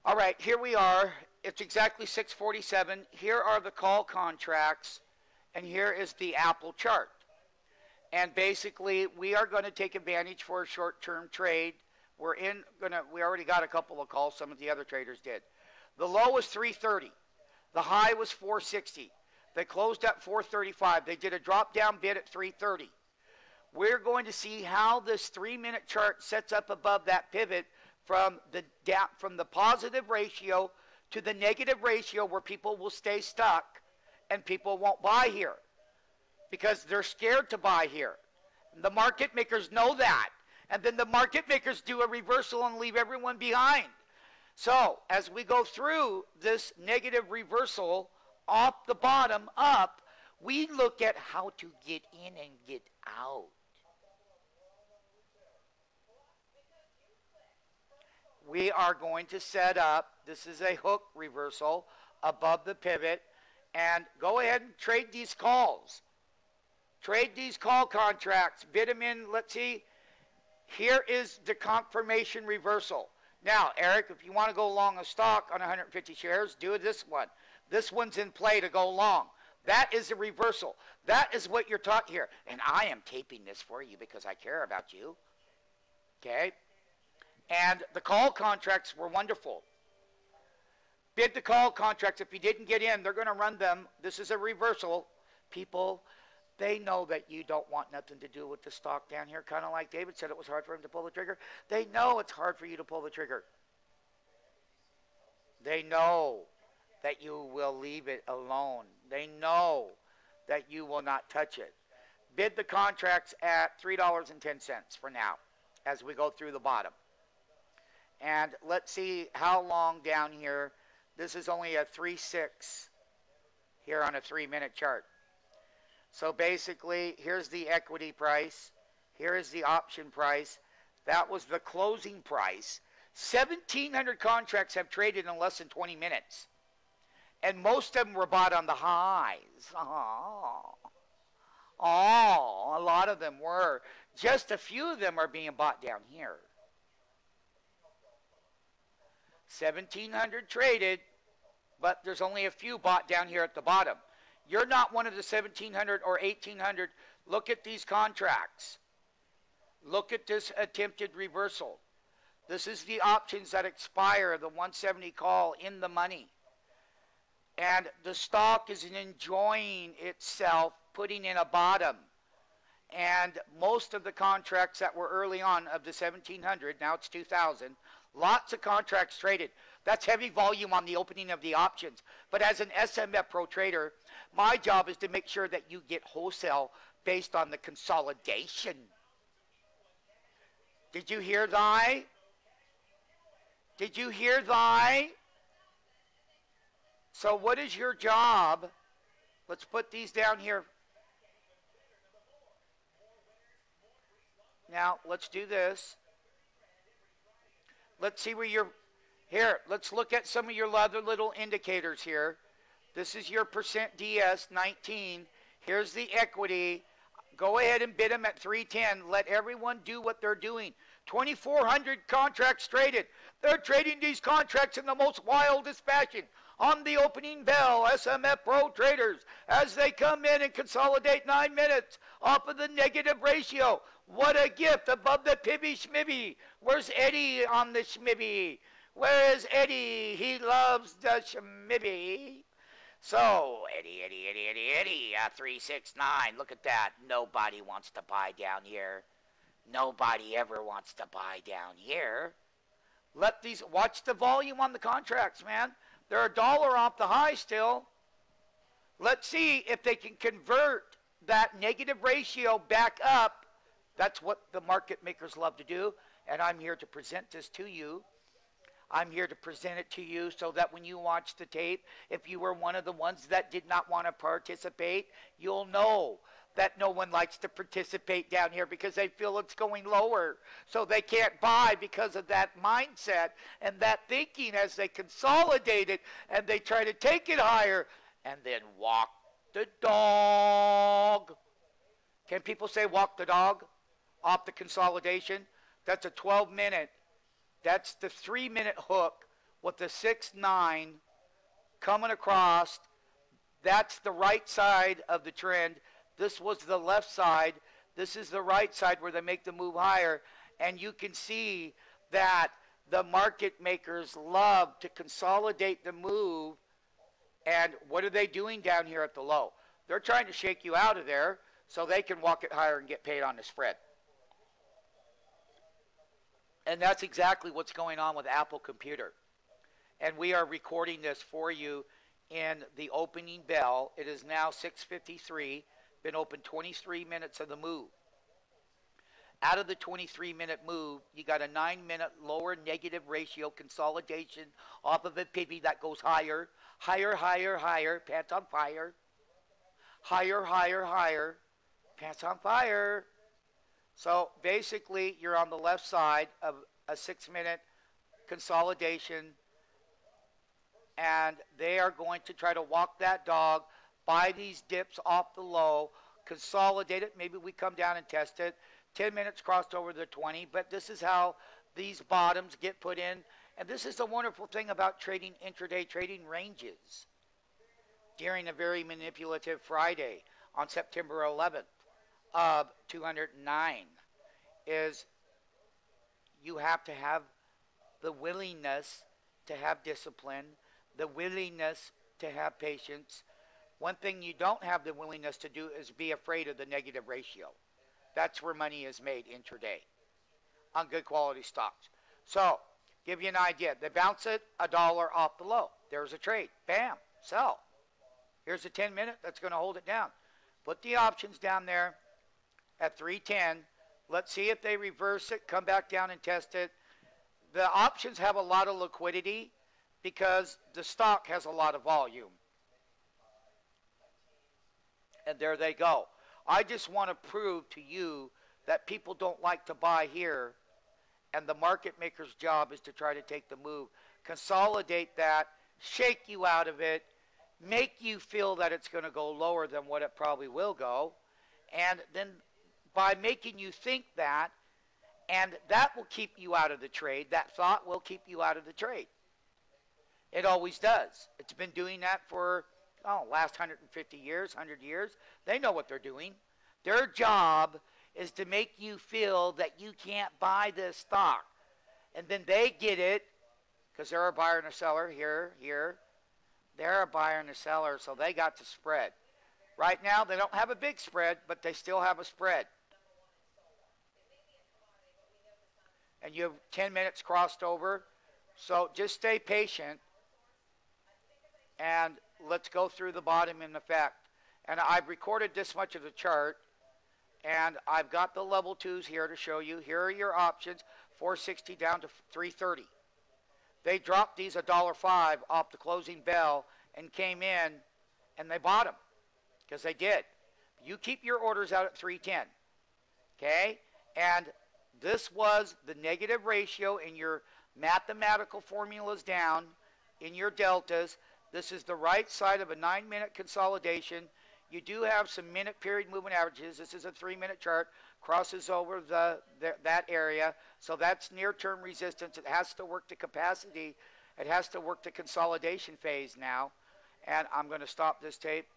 All right, here we are. It's exactly 6:47. Here are the call contracts, and here is the Apple chart. And basically, we are going to take advantage for a short-term trade. We already got a couple of calls. Some of the other traders did. The low was 330. The high was 460. They closed at 435. They did a drop-down bid at 330. We're going to see how this 3-minute chart sets up above that pivot from the positive ratio to the negative ratio, where people will stay stuck and people won't buy here because they're scared to buy here. The market makers know that. And then the market makers do a reversal and leave everyone behind. So as we go through this negative reversal off the bottom up, we look at how to get in and get out. We are going to set up, this is a hook reversal above the pivot, and go ahead and trade these calls. Trade these call contracts, bid them in. Let's see, here is the confirmation reversal. Now, Eric, if you want to go long a stock on 150 shares, do this one. This one's in play to go long. That is a reversal. That is what you're taught here. And I am taping this for you because I care about you. Okay? And the call contracts were wonderful. Bid the call contracts. If you didn't get in, they're going to run them. This is a reversal. People, they know that you don't want nothing to do with the stock down here. Kind of like David said it was hard for him to pull the trigger. They know it's hard for you to pull the trigger. They know that you will leave it alone. They know that you will not touch it. Bid the contracts at $3.10 for now as we go through the bottom. And let's see how long down here. This is only a 3.6 here on a 3-minute chart. So basically, here's the equity price. Here is the option price. That was the closing price. 1,700 contracts have traded in less than 20 minutes. And most of them were bought on the highs. A lot of them were. Just a few of them are being bought down here. 1,700 traded, but there's only a few bought down here at the bottom. You're not one of the 1,700 or 1,800. Look at these contracts. Look at this attempted reversal. This is the options that expire, the 170 call in the money. And the stock is enjoying itself, putting in a bottom. And most of the contracts that were early on of the 1,700, now it's 2,000, lots of contracts traded. That's heavy volume on the opening of the options. But as an SMF Pro trader, my job is to make sure that you get wholesale based on the consolidation. Did you hear thy? Did you hear thy? So what is your job? Let's put these down here. Now, let's do this. Let's see where you're. Here, let's look at some of your other little indicators here. This is your percent DS, 19. Here's the equity. Go ahead and bid them at 310. Let everyone do what they're doing. 2,400 contracts traded. They're trading these contracts in the most wildest fashion. On the opening bell, SMF Pro Traders, as they come in and consolidate 9 minutes off of the negative ratio. What a gift above the Pibby Schmibby. Where's Eddie on the Schmibby? Where is Eddie? He loves the Schmibby. So, Eddie, 369. Look at that. Nobody wants to buy down here. Nobody ever wants to buy down here. Watch the volume on the contracts, man. They're $1 off the high still. Let's see if they can convert that negative ratio back up. That's what the market makers love to do. And I'm here to present this to you. I'm here to present it to you so that when you watch the tape, if you were one of the ones that did not want to participate, you'll know that no one likes to participate down here because they feel it's going lower. So they can't buy because of that mindset and that thinking as they consolidate it and they try to take it higher and then walk the dog. Can people say walk the dog off the consolidation? That's a 12-minute. That's the 3-minute hook with the 6-9 coming across. That's the right side of the trend. This was the left side. This is the right side where they make the move higher. And you can see that the market makers love to consolidate the move. And what are they doing down here at the low? They're trying to shake you out of there so they can walk it higher and get paid on the spread. And that's exactly what's going on with Apple Computer. And we are recording this for you in the opening bell. It is now 6:53, been open 23 minutes of the move. Out of the 23-minute move, you got a 9-minute lower negative ratio consolidation off of a pivot that goes higher, higher, higher, higher, pants on fire, higher, higher, higher, pants on fire. So basically, you're on the left side of a 6-minute consolidation, and they are going to try to walk that dog, buy these dips off the low, consolidate it. Maybe we come down and test it. 10 minutes crossed over the 20, but this is how these bottoms get put in. And this is the wonderful thing about trading intraday trading ranges during a very manipulative Friday on September 11th of 209 is you have to have the willingness to have discipline, the willingness to have patience. One thing you don't have the willingness to do is be afraid of the negative ratio. That's where money is made intraday on good quality stocks. So, give you an idea. They bounce it $1 off the low. There's a trade. Bam. Sell. Here's a 10-minute that's going to hold it down. Put the options down there at 310. Let's see if they reverse it, come back down and test it. The options have a lot of liquidity because the stock has a lot of volume. And there they go. I just want to prove to you that people don't like to buy here, and the market maker's job is to try to take the move, consolidate that, shake you out of it, make you feel that it's going to go lower than what it probably will go, and then by making you think that, and that will keep you out of the trade, that thought will keep you out of the trade. It always does. It's been doing that for last 150 years, 100 years. They know what they're doing. Their job is to make you feel that you can't buy this stock. And then they get it because they're a buyer and a seller here. They're a buyer and a seller, so they got the spread. Right now, they don't have a big spread, but they still have a spread. And you have 10 minutes crossed over. So just stay patient. And let's go through the bottom in effect. And I've recorded this much of the chart. And I've got the level 2s here to show you. Here are your options, 460 down to 330. They dropped these $1.05 off the closing bell and came in, and they bought them because they did. You keep your orders out at 310, okay? And this was the negative ratio in your mathematical formulas down in your deltas. This is the right side of a 9-minute consolidation. You do have some minute period moving averages. This is a 3-minute chart, crosses over that area. So that's near-term resistance. It has to work to capacity. It has to work to consolidation phase now. And I'm going to stop this tape.